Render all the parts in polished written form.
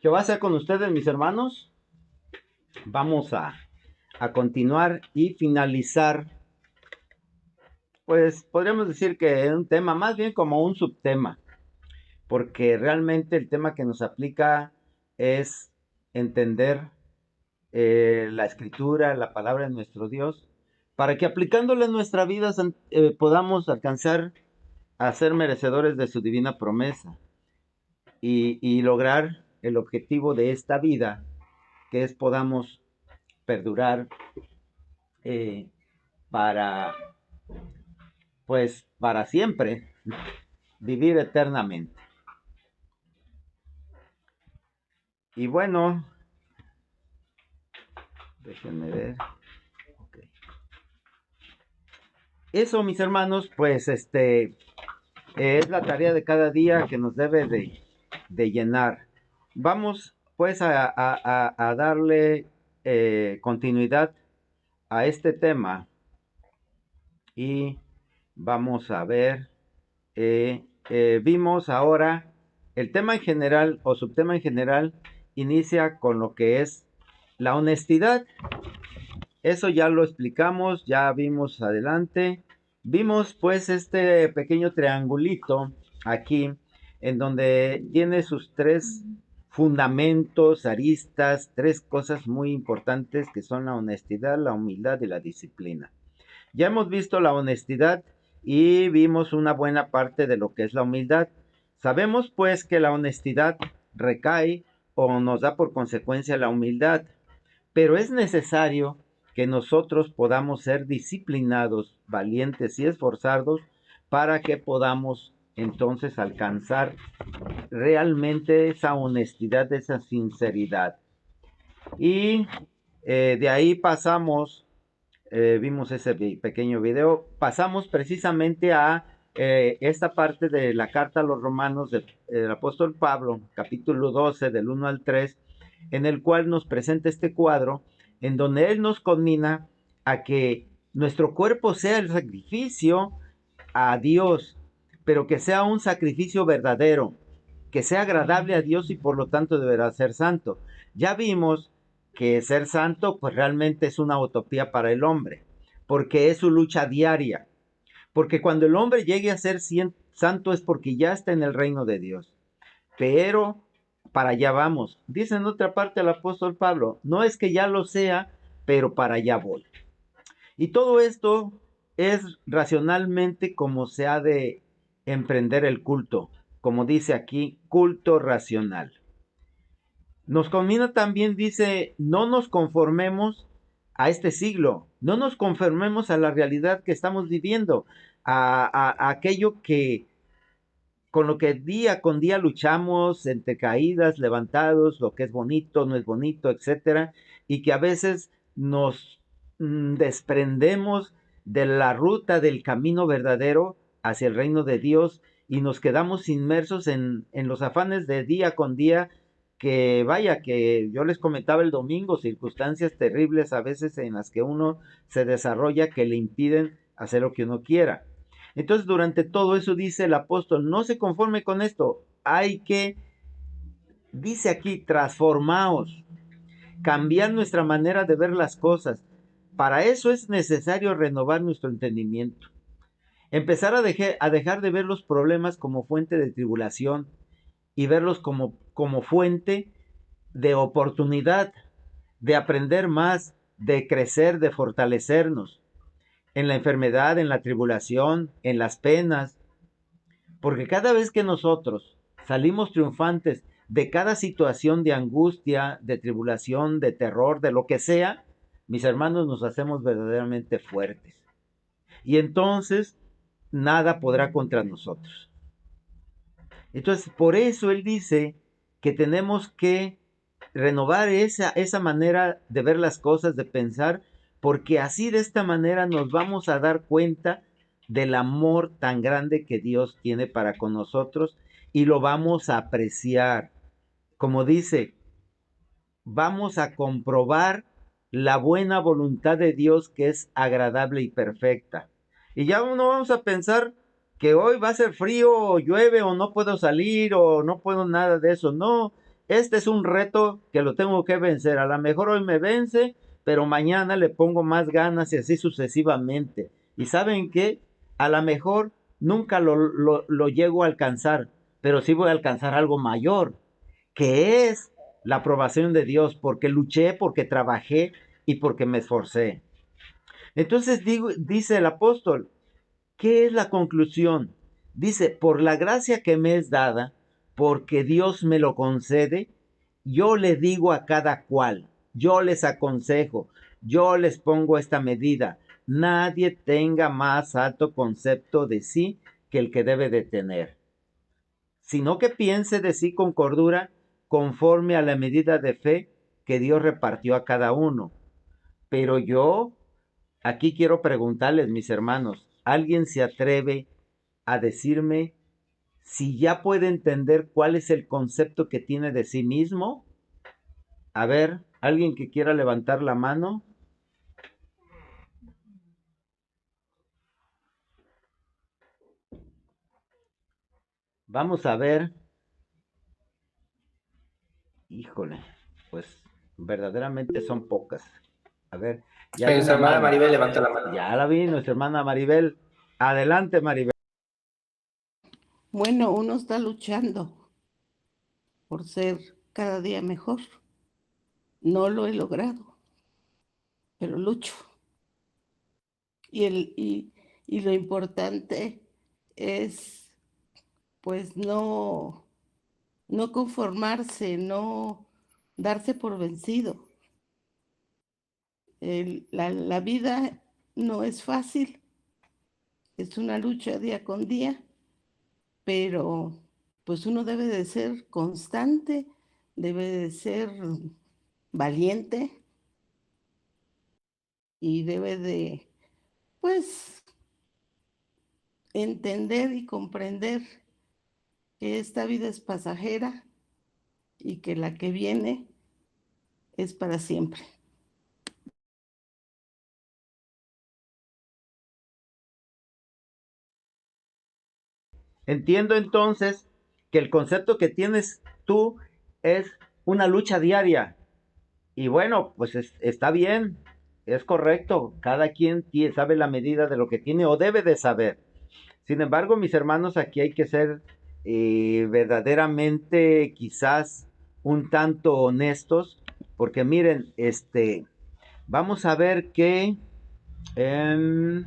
Jehová sea con ustedes, mis hermanos. Vamos a continuar y finalizar, pues podríamos decir que es un tema, más bien como un subtema, porque realmente el tema que nos aplica es entender la escritura, la palabra de nuestro Dios, para que aplicándola en nuestra vida podamos alcanzar a ser merecedores de su divina promesa y lograr el objetivo de esta vida, que es podamos perdurar eh, para, pues, para siempre, vivir eternamente. Y bueno, déjenme ver. Okay. Eso, mis hermanos, pues, es la tarea de cada día que nos debe de llenar. Vamos, pues, a darle continuidad a este tema y vamos a ver, vimos ahora el tema en general o subtema en general inicia con lo que es la honestidad. Eso ya lo explicamos, ya vimos adelante. Vimos pues este pequeño triangulito aquí en donde tiene sus tres fundamentos, aristas, tres cosas muy importantes que son la honestidad, la humildad y la disciplina. Ya hemos visto la honestidad y vimos una buena parte de lo que es la humildad. Sabemos pues que la honestidad recae o nos da por consecuencia la humildad, pero es necesario que nosotros podamos ser disciplinados, valientes y esforzados para que podamos entonces alcanzar realmente esa honestidad, esa sinceridad. Y de ahí pasamos, vimos ese pequeño video, pasamos precisamente a esta parte de la carta a los romanos del apóstol Pablo, capítulo 12, del 1 al 3, en el cual nos presenta este cuadro, en donde él nos conmina a que nuestro cuerpo sea el sacrificio a Dios, pero que sea un sacrificio verdadero, que sea agradable a Dios y por lo tanto deberá ser santo. Ya vimos que ser santo pues realmente es una utopía para el hombre, porque es su lucha diaria, porque cuando el hombre llegue a ser santo es porque ya está en el reino de Dios, pero para allá vamos. Dice en otra parte el apóstol Pablo, no es que ya lo sea, pero para allá voy. Y todo esto es racionalmente como se ha de emprender el culto, como dice aquí, culto racional. Nos conmina también, dice, no nos conformemos a este siglo, no nos conformemos a la realidad que estamos viviendo, a aquello que con lo que día con día luchamos entre caídas, levantados, lo que es bonito, no es bonito, etcétera, y que a veces nos desprendemos de la ruta del camino verdadero hacia el reino de Dios y nos quedamos inmersos en los afanes de día con día que vaya, que yo les comentaba el domingo, circunstancias terribles a veces en las que uno se desarrolla que le impiden hacer lo que uno quiera. Entonces, durante todo eso dice el apóstol, no se conforme con esto, hay que, dice aquí, transformaos, cambiar nuestra manera de ver las cosas. Para eso es necesario renovar nuestro entendimiento. Empezar a dejar de ver los problemas como fuente de tribulación y verlos como fuente de oportunidad, de aprender más, de crecer, de fortalecernos en la enfermedad, en la tribulación, en las penas, porque cada vez que nosotros salimos triunfantes de cada situación de angustia, de tribulación, de terror, de lo que sea, mis hermanos, nos hacemos verdaderamente fuertes. Y entonces nada podrá contra nosotros. Entonces, por eso él dice que tenemos que renovar esa manera de ver las cosas, de pensar, porque así de esta manera nos vamos a dar cuenta del amor tan grande que Dios tiene para con nosotros y lo vamos a apreciar. Como dice, vamos a comprobar la buena voluntad de Dios que es agradable y perfecta. Y ya no vamos a pensar que hoy va a ser frío o llueve o no puedo salir o no puedo nada de eso. No, este es un reto que lo tengo que vencer. A lo mejor hoy me vence, pero mañana le pongo más ganas y así sucesivamente. ¿Y saben qué? A lo mejor nunca lo llego a alcanzar, pero sí voy a alcanzar algo mayor, que es la aprobación de Dios, porque luché, porque trabajé y porque me esforcé. Entonces dice el apóstol, ¿qué es la conclusión? Dice, por la gracia que me es dada, porque Dios me lo concede, yo le digo a cada cual, yo les aconsejo, yo les pongo esta medida, nadie tenga más alto concepto de sí que el que debe de tener, sino que piense de sí con cordura, conforme a la medida de fe que Dios repartió a cada uno. Pero yo aquí quiero preguntarles, mis hermanos, ¿alguien se atreve a decirme si ya puede entender cuál es el concepto que tiene de sí mismo? A ver, ¿alguien que quiera levantar la mano? Vamos a ver. Híjole, pues verdaderamente son pocas. A ver, ya hay Nuestra una hermana mano. Maribel levanta la mano. Ya la vi, nuestra hermana Maribel. Adelante, Maribel. Bueno, uno está luchando por ser cada día mejor. No lo he logrado, pero lucho. Y lo importante es, pues, no conformarse, no darse por vencido. La vida no es fácil, es una lucha día con día, pero pues uno debe de ser constante, debe de ser valiente y debe de, pues, entender y comprender que esta vida es pasajera y que la que viene es para siempre. Entiendo entonces que el concepto que tienes tú es una lucha diaria. Y bueno, pues está bien, es correcto. Cada quien sabe la medida de lo que tiene o debe de saber. Sin embargo, mis hermanos, aquí hay que ser verdaderamente quizás un tanto honestos, porque miren, vamos a ver que, eh,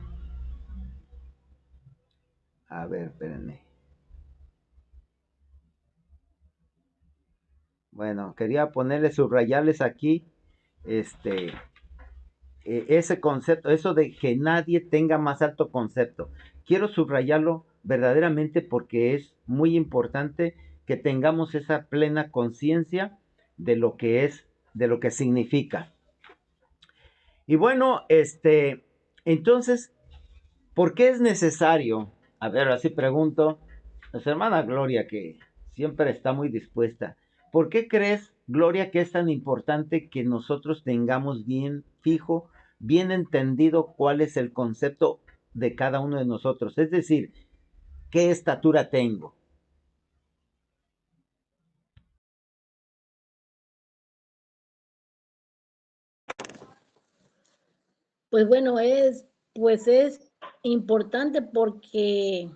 a ver, espérenme. Bueno, quería ponerle subrayarles aquí, este, ese concepto, eso de que nadie tenga más alto concepto. Quiero subrayarlo verdaderamente porque es muy importante que tengamos esa plena conciencia de lo que es, de lo que significa. Y bueno, entonces, ¿por qué es necesario? A ver, así pregunto, nuestra hermana Gloria, que siempre está muy dispuesta. ¿Por qué crees, Gloria, que es tan importante que nosotros tengamos bien fijo, bien entendido cuál es el concepto de cada uno de nosotros? Es decir, ¿qué estatura tengo? Pues bueno, pues es importante porque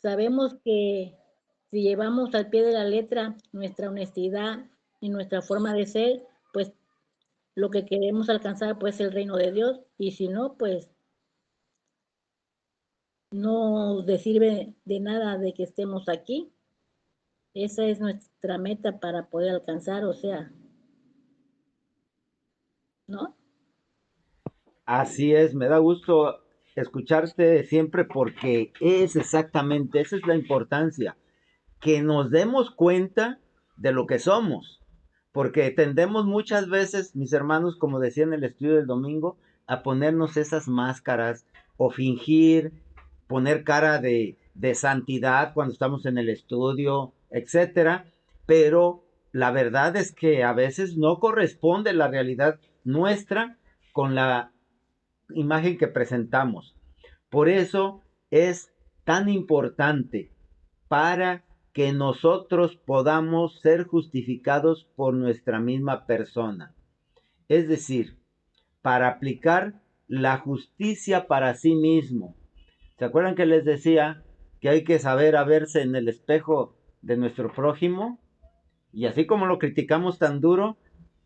sabemos que si llevamos al pie de la letra nuestra honestidad y nuestra forma de ser, pues lo que queremos alcanzar pues el reino de Dios, y si no, pues no sirve de nada de que estemos aquí. Esa es nuestra meta para poder alcanzar, o sea, ¿no? Así es, me da gusto escucharte siempre porque es exactamente, esa es la importancia, que nos demos cuenta de lo que somos, porque tendemos muchas veces, mis hermanos, como decía en el estudio del domingo, a ponernos esas máscaras o fingir, poner cara de santidad cuando estamos en el estudio, etcétera, pero la verdad es que a veces no corresponde la realidad nuestra con la imagen que presentamos. Por eso es tan importante para que nosotros podamos ser justificados por nuestra misma persona. Es decir, para aplicar la justicia para sí mismo. ¿Se acuerdan que les decía que hay que saber a verse en el espejo de nuestro prójimo? Y así como lo criticamos tan duro,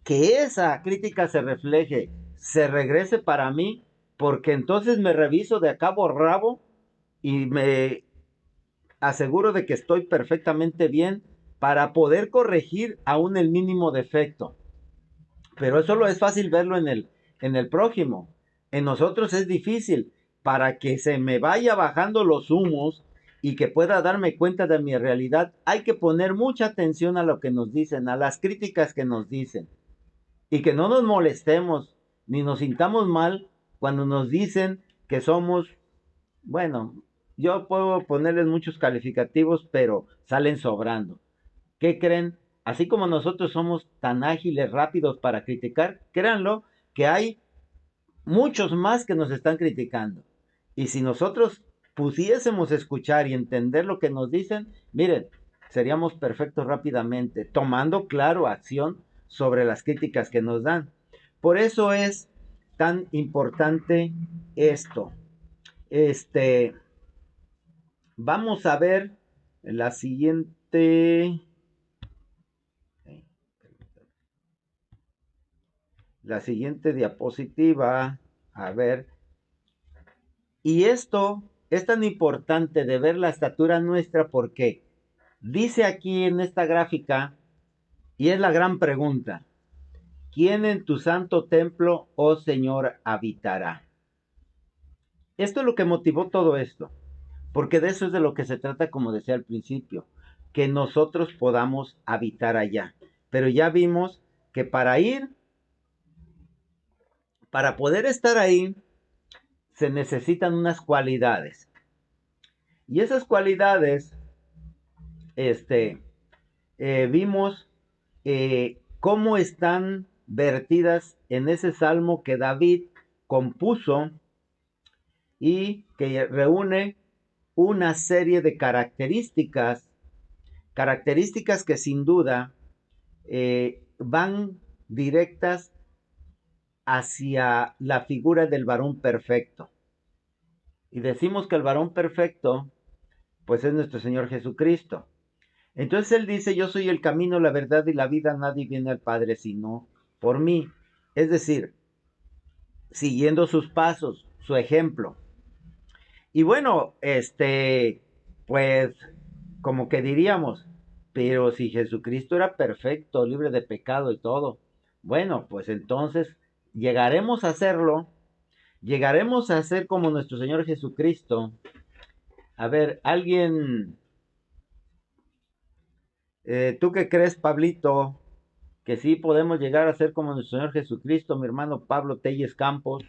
que esa crítica se refleje, se regrese para mí, porque entonces me reviso de a cabo rabo y me aseguro de que estoy perfectamente bien para poder corregir aún el mínimo defecto. Pero eso lo es fácil verlo en el prójimo. En nosotros es difícil. Para que se me vaya bajando los humos y que pueda darme cuenta de mi realidad, hay que poner mucha atención a lo que nos dicen, a las críticas que nos dicen. Y que no nos molestemos ni nos sintamos mal cuando nos dicen que somos, bueno, yo puedo ponerles muchos calificativos, pero salen sobrando. ¿Qué creen? Así como nosotros somos tan ágiles, rápidos para criticar, créanlo que hay muchos más que nos están criticando. Y si nosotros pudiésemos escuchar y entender lo que nos dicen, miren, seríamos perfectos rápidamente, tomando, claro, acción sobre las críticas que nos dan. Por eso es tan importante esto. Vamos a ver la siguiente. La siguiente diapositiva. A ver. Y esto es tan importante de ver la estatura nuestra porque dice aquí en esta gráfica, y es la gran pregunta, ¿quién en tu santo templo, oh Señor, habitará? Esto es lo que motivó todo esto, porque de eso es de lo que se trata, como decía al principio, que nosotros podamos habitar allá. Pero ya vimos que para poder estar ahí, se necesitan unas cualidades. Y esas cualidades, vimos cómo están vertidas en ese salmo que David compuso y que reúne una serie de características que sin duda van directas hacia la figura del varón perfecto. Y decimos que el varón perfecto, pues es nuestro Señor Jesucristo. Entonces él dice, yo soy el camino, la verdad y la vida, nadie viene al Padre sino por mí. Es decir, siguiendo sus pasos, su ejemplo. Y bueno, pues, como que diríamos, pero si Jesucristo era perfecto, libre de pecado y todo, bueno, pues entonces llegaremos a hacerlo, llegaremos a ser como nuestro Señor Jesucristo. A ver, alguien, ¿tú qué crees, Pablito? Que sí podemos llegar a ser como nuestro Señor Jesucristo, mi hermano Pablo Telles Campos.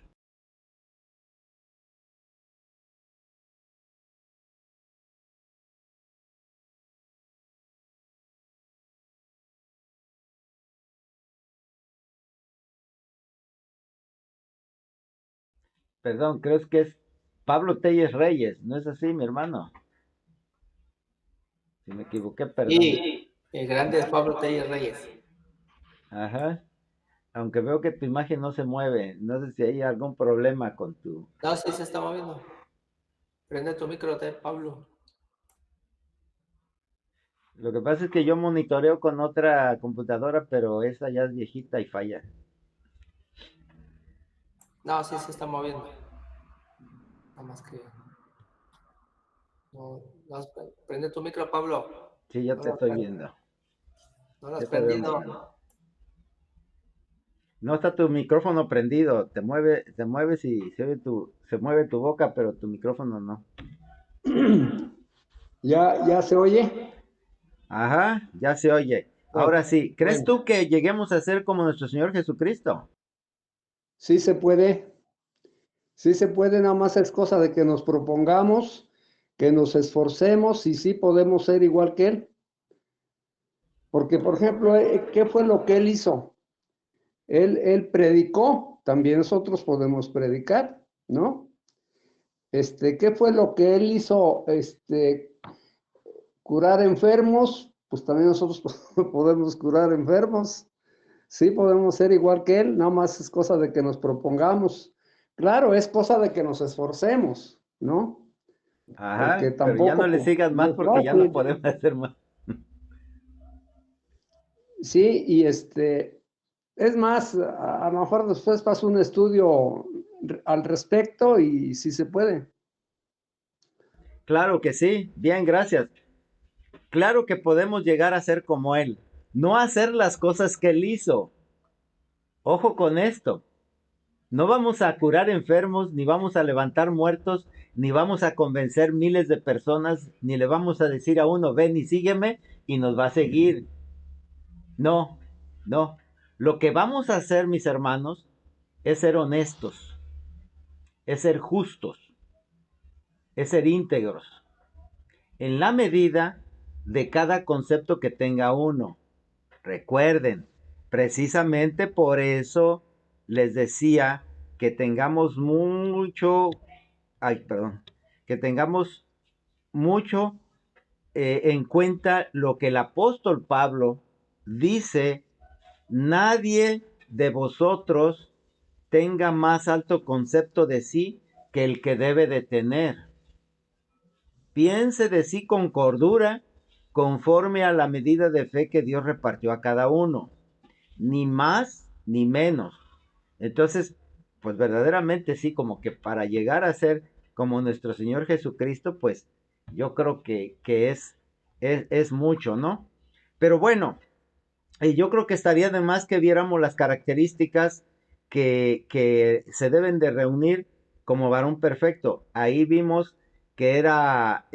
Perdón, creo que es Pablo Telles Reyes, ¿no es así, mi hermano? Si me equivoqué, perdón. Sí, el grande es Pablo Telles Reyes. Ajá. Aunque veo que tu imagen no se mueve, no sé si hay algún problema con tu... No, sí se está moviendo. Prende tu micro, Pablo. Lo que pasa es que yo monitoreo con otra computadora, pero esa ya es viejita y falla. No, sí se está moviendo. Nada más que... No, prende tu micro, Pablo. Sí, ya No te lo has estoy prendido. viendo. No lo has Ya te veo prendido. moviendo. No está tu micrófono prendido, te mueves y se mueve tu boca, pero tu micrófono no. ¿Ya se oye? Ajá, ya se oye. Ahora sí, ¿crees Bueno, tú que lleguemos a ser como nuestro Señor Jesucristo? sí se puede. Sí se puede, nada más es cosa de que nos propongamos, que nos esforcemos y sí podemos ser igual que Él. Porque, por ejemplo, ¿qué fue lo que Él hizo? Él predicó, también nosotros podemos predicar, ¿no? ¿Qué fue lo que Él hizo? curar enfermos, pues también nosotros podemos curar enfermos. Sí, podemos ser igual que Él, nada más es cosa de que nos propongamos. Claro, es cosa de que nos esforcemos, ¿no? Porque Ajá, pero ya no tampoco le sigas no más es porque ya no fácil. podemos hacer más. Sí, y es más, a lo mejor después paso un estudio al respecto y si se puede. Claro que sí, bien, gracias. Claro que podemos llegar a ser como Él, no hacer las cosas que Él hizo. Ojo con esto. No vamos a curar enfermos, ni vamos a levantar muertos, ni vamos a convencer miles de personas, ni le vamos a decir a uno, ven y sígueme, y nos va a seguir. No, no. Lo que vamos a hacer, mis hermanos, es ser honestos, es ser justos, es ser íntegros, en la medida de cada concepto que tenga uno. Recuerden, precisamente por eso les decía que tengamos que tengamos mucho en cuenta lo que el apóstol Pablo dice: nadie de vosotros tenga más alto concepto de sí que el que debe de tener. Piense de sí con cordura, conforme a la medida de fe que Dios repartió a cada uno, ni más ni menos. Entonces, pues verdaderamente sí, como que para llegar a ser como nuestro Señor Jesucristo, pues yo creo que es mucho, ¿no? Pero bueno, yo creo que estaría de más que viéramos las características que se deben de reunir como varón perfecto. Ahí vimos que era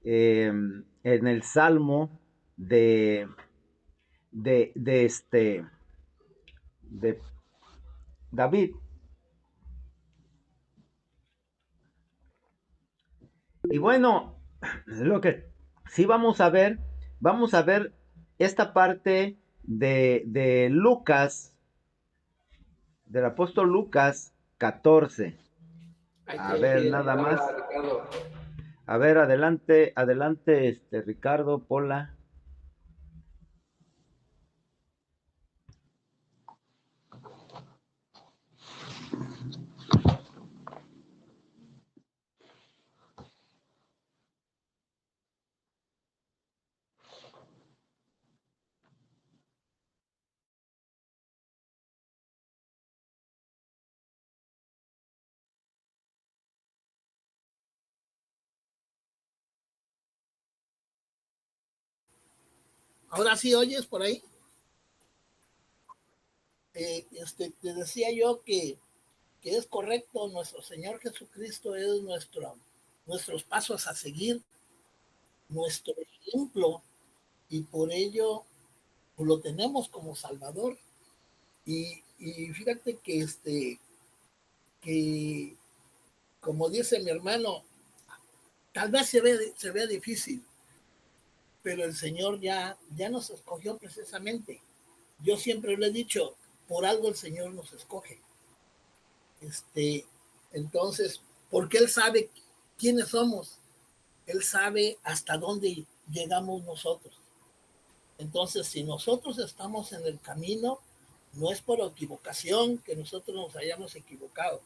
en el Salmo de, de de David. Y bueno, lo que sí vamos a ver esta parte de Lucas, del apóstol Lucas 14. Ahí A te ver, pide nada más. palabra, Ricardo. A ver, adelante, adelante, Ricardo, Pola. Ahora sí oyes por ahí. Te decía yo que es correcto, nuestro Señor Jesucristo es nuestros pasos a seguir, nuestro ejemplo, y por ello pues, lo tenemos como Salvador. Y fíjate que como dice mi hermano, tal vez se ve difícil, pero el Señor ya nos escogió precisamente. Yo siempre lo he dicho, por algo el Señor nos escoge. Este, entonces, porque Él sabe quiénes somos, Él sabe hasta dónde llegamos nosotros. Entonces, si nosotros estamos en el camino, no es por equivocación que nosotros nos hayamos equivocado.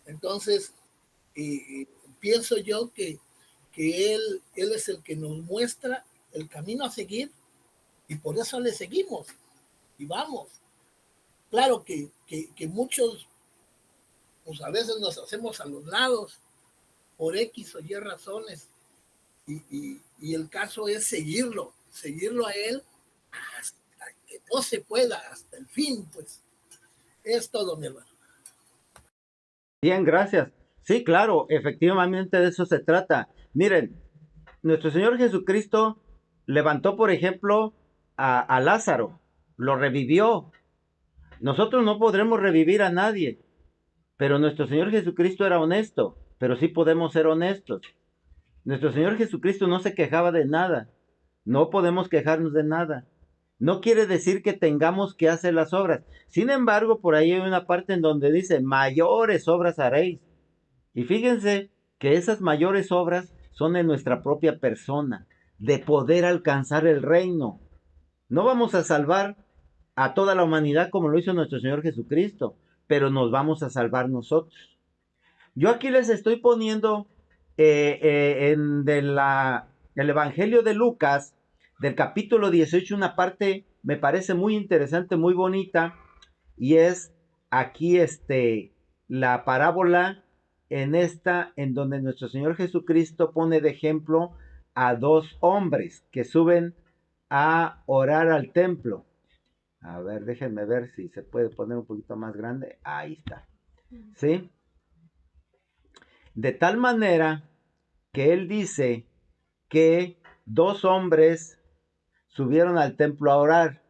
Entonces, pienso yo que él es el que nos muestra el camino a seguir y por eso le seguimos y vamos. Claro que muchos, pues a veces nos hacemos a los lados por X o Y razones y el caso es seguirlo a él hasta que no se pueda, hasta el fin, pues es todo, mi hermano. Bien, gracias. Sí, claro, efectivamente de eso se trata. Miren, nuestro Señor Jesucristo levantó, por ejemplo, a Lázaro, lo revivió. Nosotros no podremos revivir a nadie, pero nuestro Señor Jesucristo era honesto, pero sí podemos ser honestos. Nuestro Señor Jesucristo no se quejaba de nada, no podemos quejarnos de nada. No quiere decir que tengamos que hacer las obras. Sin embargo, por ahí hay una parte en donde dice, mayores obras haréis. Y fíjense que esas mayores obras son en nuestra propia persona, de poder alcanzar el reino. No vamos a salvar a toda la humanidad como lo hizo nuestro Señor Jesucristo, pero nos vamos a salvar nosotros. Yo aquí les estoy poniendo el Evangelio de Lucas, del capítulo 18, una parte me parece muy interesante, muy bonita, y es aquí la parábola en donde nuestro Señor Jesucristo pone de ejemplo a dos hombres que suben a orar al templo. A ver, déjenme ver si se puede poner un poquito más grande. Ahí está. ¿Sí? De tal manera que él dice que dos hombres subieron al templo a orar.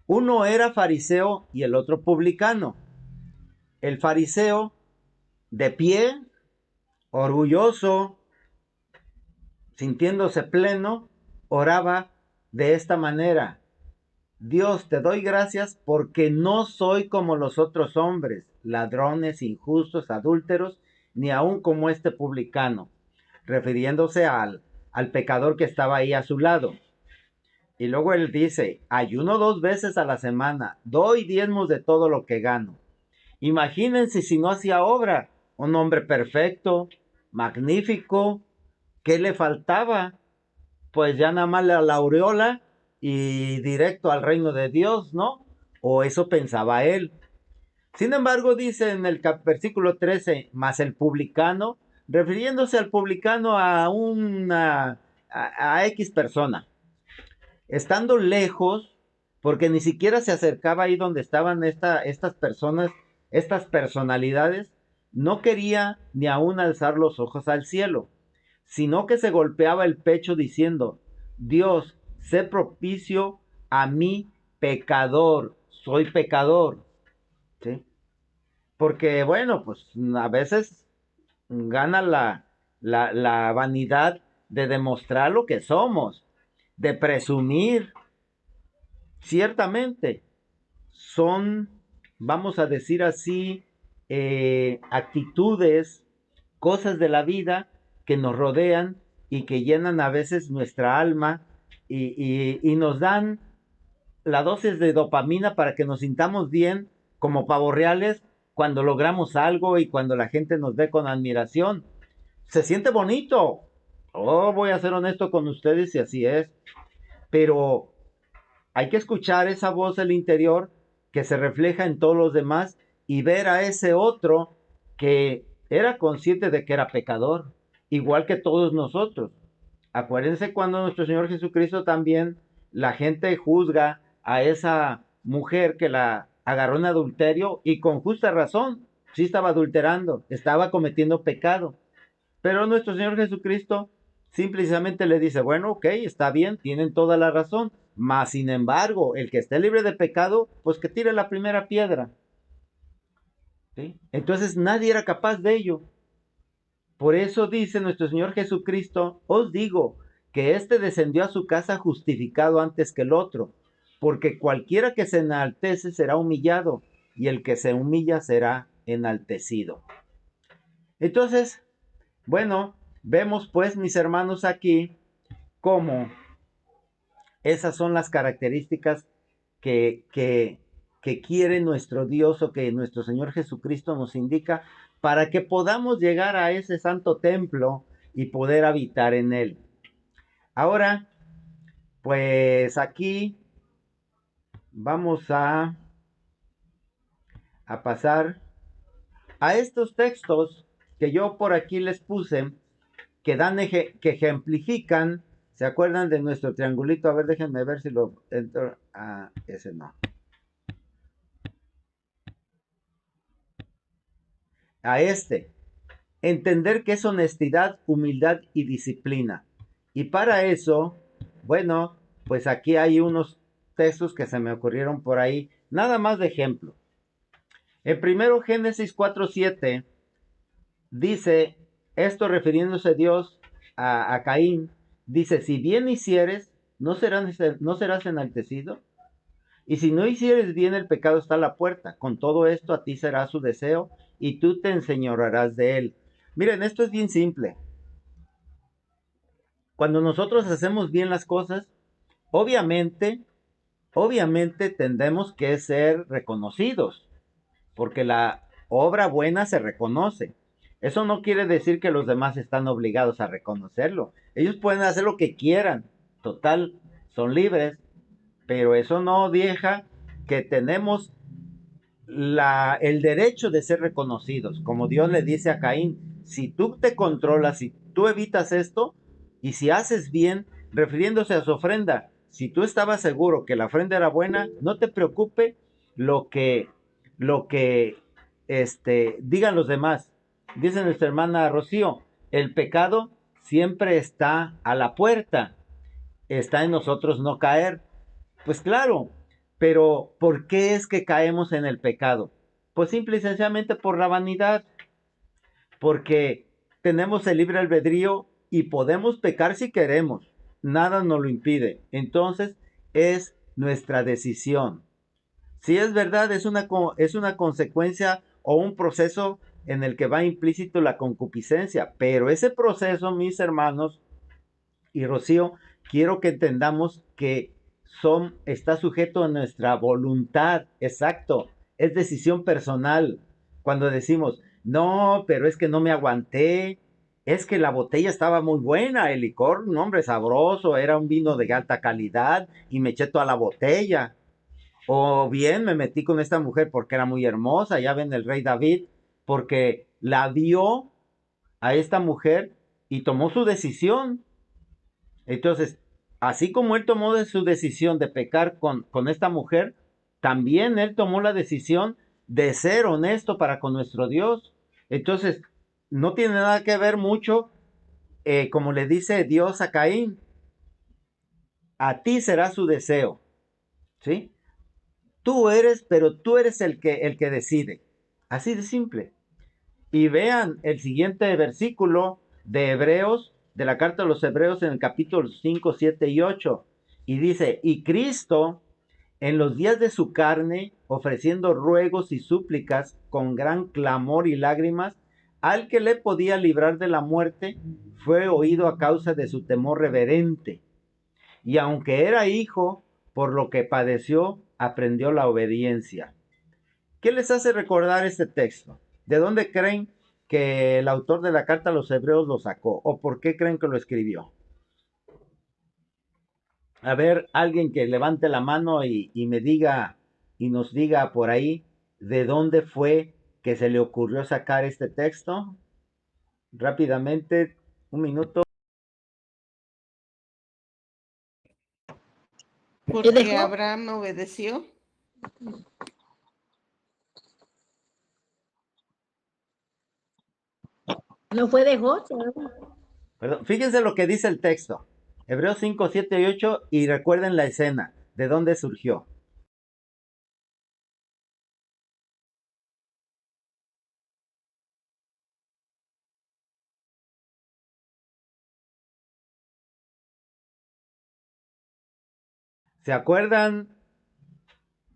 Uno era fariseo y el otro publicano. El fariseo, de pie, orgulloso, sintiéndose pleno, oraba de esta manera: Dios, te doy gracias porque no soy como los otros hombres, ladrones, injustos, adúlteros, ni aun como este publicano, refiriéndose al pecador que estaba ahí a su lado. Y luego él dice: ayuno 2 veces a la semana, doy diezmos de todo lo que gano. Imagínense si no hacía obra, un hombre perfecto, magnífico. ¿Qué le faltaba? Pues ya nada más la aureola y directo al reino de Dios, ¿no? O eso pensaba él. Sin embargo, dice en el versículo 13, más el publicano, refiriéndose al publicano a X persona, estando lejos, porque ni siquiera se acercaba ahí donde estaban estas personas, estas personalidades, no quería ni aún alzar los ojos al cielo, sino que se golpeaba el pecho diciendo: Dios, sé propicio a mí, pecador, soy pecador. ¿Sí? Porque, bueno, pues a veces gana la vanidad de demostrar lo que somos, de presumir. Ciertamente, son, vamos a decir así, actitudes, cosas de la vida que nos rodean y que llenan a veces nuestra alma y nos dan la dosis de dopamina para que nos sintamos bien como pavos reales cuando logramos algo y cuando la gente nos ve con admiración. Se siente bonito. Oh, voy a ser honesto con ustedes y así es. Pero hay que escuchar esa voz del interior que se refleja en todos los demás y ver a ese otro que era consciente de que era pecador, igual que todos nosotros. Acuérdense cuando nuestro Señor Jesucristo también, la gente juzga a esa mujer que la agarró en adulterio y con justa razón, sí estaba adulterando, estaba cometiendo pecado. Pero nuestro Señor Jesucristo simplemente le dice: bueno, ok, está bien, tienen toda la razón, mas sin embargo, el que esté libre de pecado, pues que tire la primera piedra. ¿Sí? Entonces nadie era capaz de ello. Por eso dice nuestro Señor Jesucristo: os digo que éste descendió a su casa justificado antes que el otro, porque cualquiera que se enaltece será humillado, y el que se humilla será enaltecido. Entonces, bueno, vemos pues, mis hermanos, aquí cómo esas son las características que quiere nuestro Dios o que nuestro Señor Jesucristo nos indica para que podamos llegar a ese santo templo y poder habitar en él. Ahora, pues aquí vamos a pasar a estos textos que yo por aquí les puse, que dan que ejemplifican. ¿Se acuerdan de nuestro triangulito? A ver, déjenme ver si lo entro. Ah, ese no. A entender que es honestidad, humildad y disciplina. Y para eso, bueno, pues aquí hay unos textos que se me ocurrieron por ahí, nada más de ejemplo. En primero Génesis 4:7 dice, esto refiriéndose a Dios a Caín, dice: si bien hicieres, ¿no serás enaltecido? Y si no hicieres bien, el pecado está a la puerta. Con todo esto a ti será su deseo y tú te enseñorearás de él. Miren, esto es bien simple. cuando nosotros hacemos bien las cosas, obviamente, obviamente tendemos que ser reconocidos, porque la obra buena se reconoce. Eso no quiere decir que los demás están obligados a reconocerlo. Ellos pueden hacer lo que quieran, total, son libres, pero eso no deja que tenemos el derecho de ser reconocidos. Como Dios le dice a Caín, si tú te controlas, si tú evitas esto, y si haces bien, refiriéndose a su ofrenda, si tú estabas seguro que la ofrenda era buena, no te preocupe lo que digan los demás. Dice nuestra hermana Rocío, el pecado siempre está a la puerta, está en nosotros no caer. Pues claro, pero ¿por qué es que caemos en el pecado? Pues simple y sencillamente por la vanidad, porque tenemos el libre albedrío y podemos pecar si queremos, nada nos lo impide. Entonces es nuestra decisión. Si es verdad, es una consecuencia o un proceso en el que va implícito la concupiscencia, pero ese proceso, mis hermanos y Rocío, quiero que entendamos que está sujeto a nuestra voluntad, exacto, es decisión personal. Cuando decimos, no, pero es que no me aguanté, es que la botella estaba muy buena, el licor, un hombre sabroso, era un vino de alta calidad y me eché toda la botella. O bien me metí con esta mujer porque era muy hermosa, ya ven el rey David, porque la vio a esta mujer y tomó su decisión. Entonces, así como él tomó su decisión de pecar con esta mujer, también él tomó la decisión de ser honesto para con nuestro Dios. Entonces, no tiene nada que ver mucho, como le dice Dios a Caín, a ti será su deseo, ¿sí? Pero tú eres el que decide. Así de simple. Y vean el siguiente versículo de Hebreos, de la carta a los Hebreos en el capítulo 5, 7 y 8. Y dice, y Cristo en los días de su carne, ofreciendo ruegos y súplicas con gran clamor y lágrimas, al que le podía librar de la muerte, fue oído a causa de su temor reverente. Y aunque era hijo, por lo que padeció, aprendió la obediencia. ¿Qué les hace recordar este texto? ¿De dónde creen que el autor de la carta a los hebreos lo sacó? ¿O por qué creen que lo escribió? A ver, alguien que levante la mano y me diga y nos diga por ahí de dónde fue que se le ocurrió sacar este texto. Rápidamente, un minuto. Porque Abraham obedeció. No fue de José. Perdón, fíjense lo que dice el texto. Hebreos 5, 7 y 8 y recuerden la escena, de dónde surgió. ¿Se acuerdan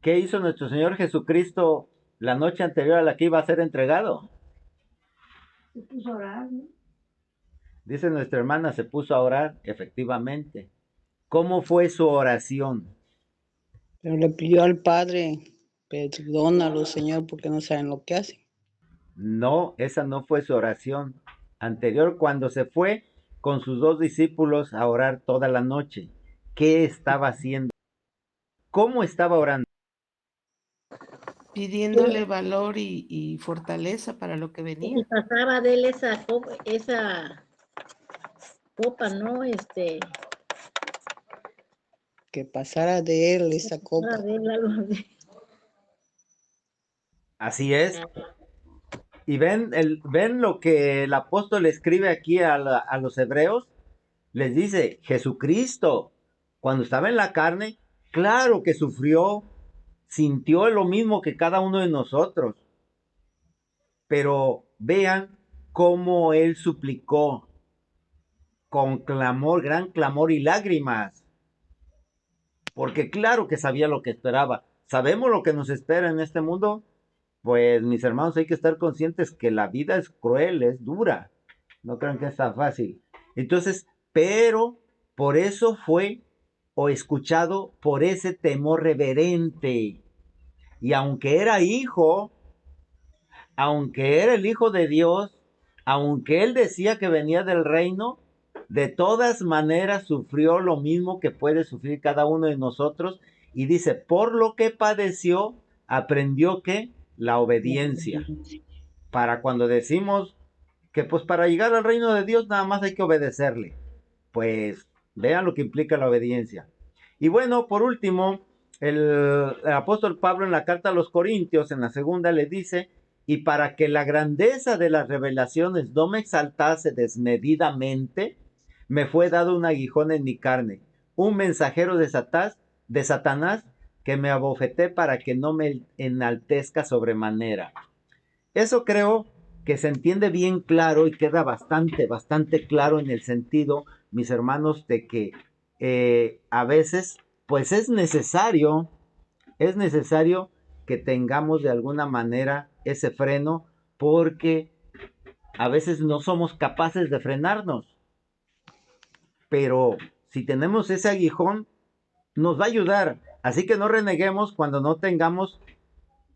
qué hizo nuestro Señor Jesucristo la noche anterior a la que iba a ser entregado? Se puso a orar, ¿no? Dice nuestra hermana, se puso a orar, efectivamente. ¿Cómo fue su oración? Pero le pidió al Padre, perdónalo, Señor, porque no saben lo que hacen. No, esa no fue su oración anterior cuando se fue con sus dos discípulos a orar toda la noche. ¿Qué estaba haciendo? ¿Cómo estaba orando? Pidiéndole valor y fortaleza para lo que Y venía. pasaba de él esa copa, ¿no? Que pasara de él esa copa. De él algo así. Así es. Y ven lo que el apóstol escribe aquí a los hebreos. Les dice, Jesucristo, cuando estaba en la carne, claro que sufrió, sintió lo mismo que cada uno de nosotros. Pero vean cómo él suplicó con clamor, gran clamor y lágrimas. Porque claro que sabía lo que esperaba. ¿Sabemos lo que nos espera en este mundo? Pues mis hermanos, hay que estar conscientes que la vida es cruel, es dura. No crean que es tan fácil. Entonces, pero por eso fue o escuchado por ese temor reverente. Y aunque era hijo, aunque era el hijo de Dios, aunque él decía que venía del reino, de todas maneras sufrió lo mismo que puede sufrir cada uno de nosotros. Y dice, por lo que padeció, aprendió que la obediencia. Para cuando decimos que pues para llegar al reino de Dios nada más hay que obedecerle. Pues vean lo que implica la obediencia. Y bueno, por último, el apóstol Pablo en la carta a los Corintios, en la segunda, le dice, y para que la grandeza de las revelaciones no me exaltase desmedidamente, me fue dado un aguijón en mi carne, un mensajero de Satanás que me abofeté para que no me enaltezca sobremanera. Eso creo que se entiende bien claro y queda bastante claro en el sentido, mis hermanos, de que a veces, pues es necesario que tengamos de alguna manera ese freno, porque a veces no somos capaces de frenarnos, pero si tenemos ese aguijón, nos va a ayudar. Así que no reneguemos cuando no tengamos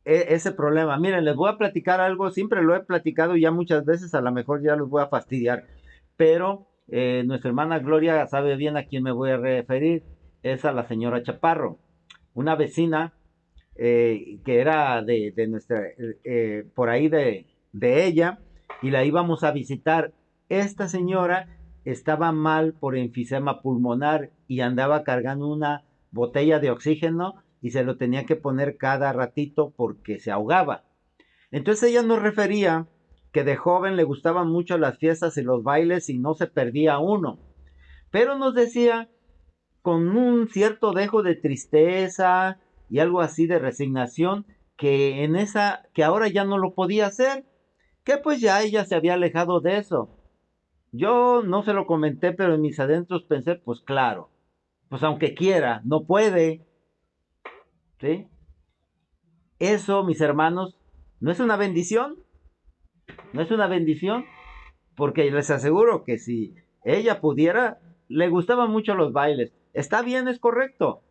ese problema. Miren, les voy a platicar algo, siempre lo he platicado ya muchas veces, a lo mejor ya los voy a fastidiar, pero nuestra hermana Gloria sabe bien a quién me voy a referir, es a la señora Chaparro, una vecina que era de nuestra, por ahí de ella, y la íbamos a visitar. Esta señora estaba mal por enfisema pulmonar y andaba cargando una botella de oxígeno y se lo tenía que poner cada ratito porque se ahogaba. Entonces ella nos refería que de joven le gustaban mucho las fiestas y los bailes y no se perdía uno. Pero nos decía con un cierto dejo de tristeza y algo así de resignación que ahora ya no lo podía hacer, que pues ya ella se había alejado de eso. Yo no se lo comenté, pero en mis adentros pensé, pues claro, pues aunque quiera, no puede, ¿sí? Eso, mis hermanos, ¿no es una bendición? ¿No es una bendición? Porque les aseguro que si ella pudiera, le gustaban mucho los bailes. Está bien, es correcto,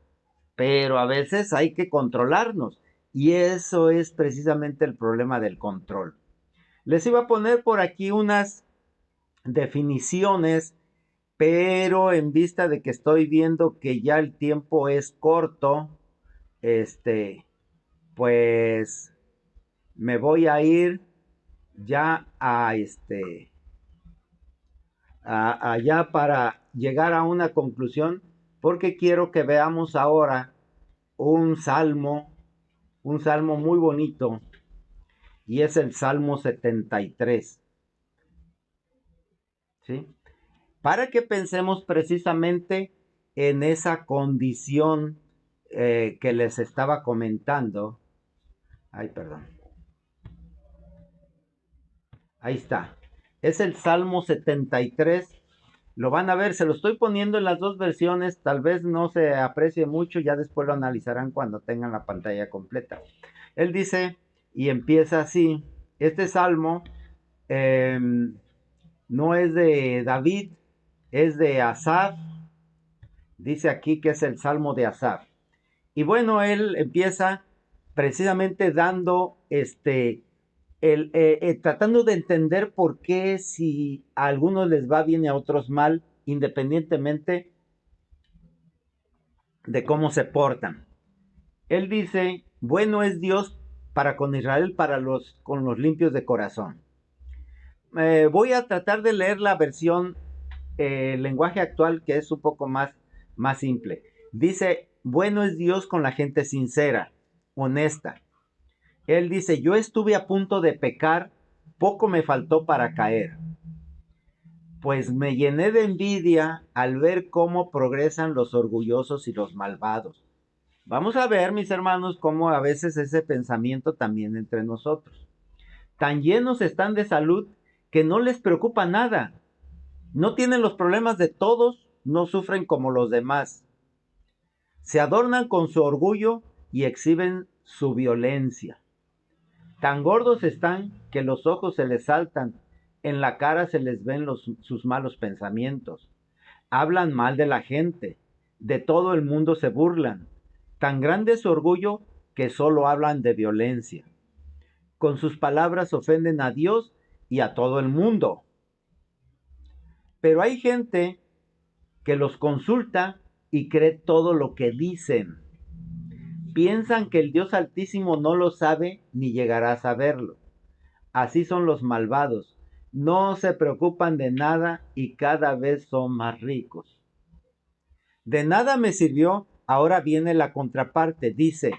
pero a veces hay que controlarnos. Y eso es precisamente el problema del control. Les iba a poner por aquí unas definiciones, pero en vista de que estoy viendo que ya el tiempo es corto, pues me voy a ir ya allá para llegar a una conclusión, porque quiero que veamos ahora un un salmo muy bonito, y es el Salmo 73, ¿sí? Para que pensemos precisamente en esa condición que les estaba comentando. Ay, perdón. Ahí está. Es el Salmo 73. Lo van a ver, se lo estoy poniendo en las dos versiones. Tal vez no se aprecie mucho, ya después lo analizarán cuando tengan la pantalla completa. Él dice, y empieza así, este salmo eh, no es de David, es de Asaf. Dice aquí que es el salmo de Asaf. Y bueno, él empieza precisamente dando tratando de entender por qué si a algunos les va bien y a otros mal, independientemente de cómo se portan. Él dice, bueno es Dios para con Israel, con los limpios de corazón. Voy a tratar de leer la versión lenguaje actual, que es un poco más simple. Dice, bueno es Dios con la gente sincera, honesta. Él dice, yo estuve a punto de pecar, poco me faltó para caer, pues me llené de envidia al ver cómo progresan los orgullosos y los malvados. Vamos a ver, mis hermanos, cómo a veces ese pensamiento también entre nosotros. Tan llenos están de salud que no les preocupa nada. No tienen los problemas de todos, no sufren como los demás. Se adornan con su orgullo y exhiben su violencia. Tan gordos están que los ojos se les saltan, en la cara se les ven sus malos pensamientos. Hablan mal de la gente, de todo el mundo se burlan. Tan grande es su orgullo que solo hablan de violencia. Con sus palabras ofenden a Dios y a todo el mundo. Pero hay gente que los consulta y cree todo lo que dicen. Piensan que el Dios Altísimo no lo sabe ni llegará a saberlo. Así son los malvados. No se preocupan de nada y cada vez son más ricos. De nada me sirvió, ahora viene la contraparte, dice,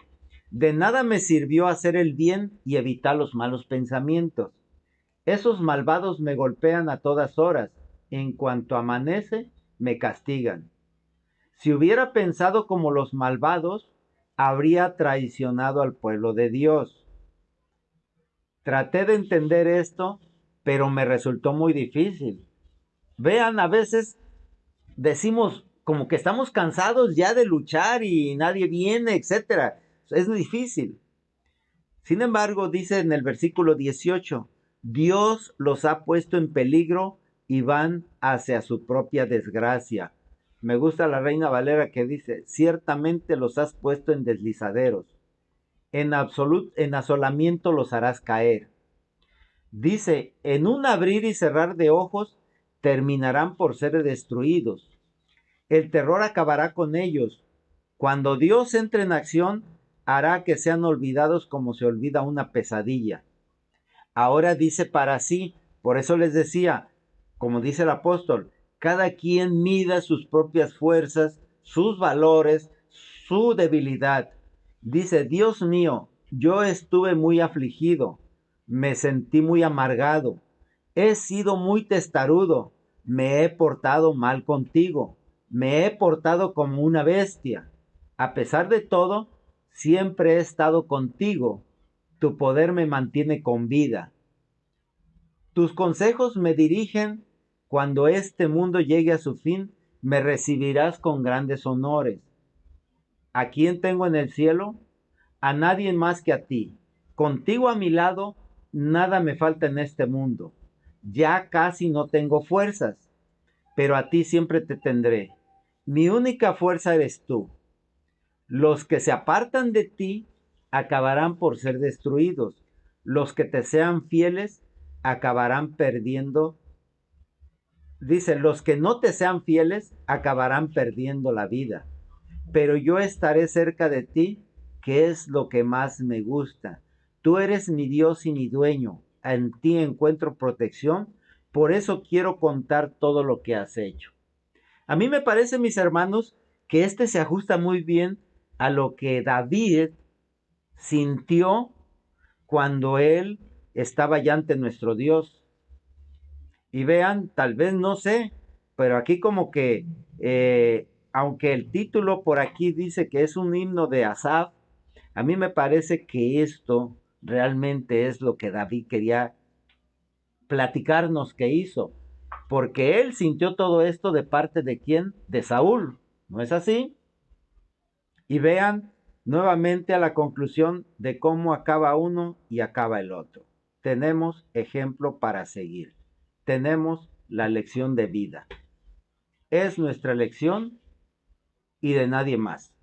de nada me sirvió hacer el bien y evitar los malos pensamientos. Esos malvados me golpean a todas horas. En cuanto amanece, me castigan. Si hubiera pensado como los malvados, habría traicionado al pueblo de Dios. Traté de entender esto, pero me resultó muy difícil. Vean, a veces decimos como que estamos cansados ya de luchar y nadie viene, etcétera. Es difícil. Sin embargo, dice en el versículo 18, Dios los ha puesto en peligro y van hacia su propia desgracia. Me gusta la Reina Valera que dice, ciertamente los has puesto en deslizaderos, en asolamiento los harás caer. Dice, en un abrir y cerrar de ojos terminarán por ser destruidos. El terror acabará con ellos. Cuando Dios entre en acción, hará que sean olvidados como se olvida una pesadilla. Ahora dice para sí, por eso les decía, como dice el apóstol, cada quien mida sus propias fuerzas, sus valores, su debilidad. Dice, Dios mío, yo estuve muy afligido, me sentí muy amargado, he sido muy testarudo, me he portado mal contigo, me he portado como una bestia. A pesar de todo, siempre he estado contigo, tu poder me mantiene con vida. Tus consejos me dirigen. Cuando este mundo llegue a su fin, me recibirás con grandes honores. ¿A quién tengo en el cielo? A nadie más que a ti. Contigo a mi lado, nada me falta en este mundo. Ya casi no tengo fuerzas, pero a ti siempre te tendré. Mi única fuerza eres tú. Los que se apartan de ti acabarán por ser destruidos. Los que te sean fieles acabarán perdiendo. Dice, los que no te sean fieles acabarán perdiendo la vida. Pero yo estaré cerca de ti, que es lo que más me gusta. Tú eres mi Dios y mi dueño. En ti encuentro protección. Por eso quiero contar todo lo que has hecho. A mí me parece, mis hermanos, que este se ajusta muy bien a lo que David sintió cuando él estaba ya ante nuestro Dios. Y vean, tal vez no sé, pero aquí como que, aunque el título por aquí dice que es un himno de Asaf, a mí me parece que esto realmente es lo que David quería platicarnos que hizo, porque él sintió todo esto de parte de quién, de Saúl, ¿no es así? Y vean nuevamente a la conclusión de cómo acaba uno y acaba el otro. Tenemos ejemplo para seguir. Tenemos la lección de vida. Es nuestra lección y de nadie más.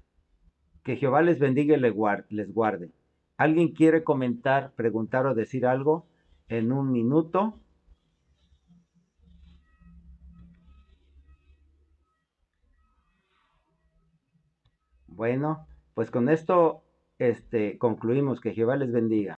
Que Jehová les bendiga y les guarde. ¿Alguien quiere comentar, preguntar o decir algo en un minuto? Bueno, pues con esto concluimos. Que Jehová les bendiga.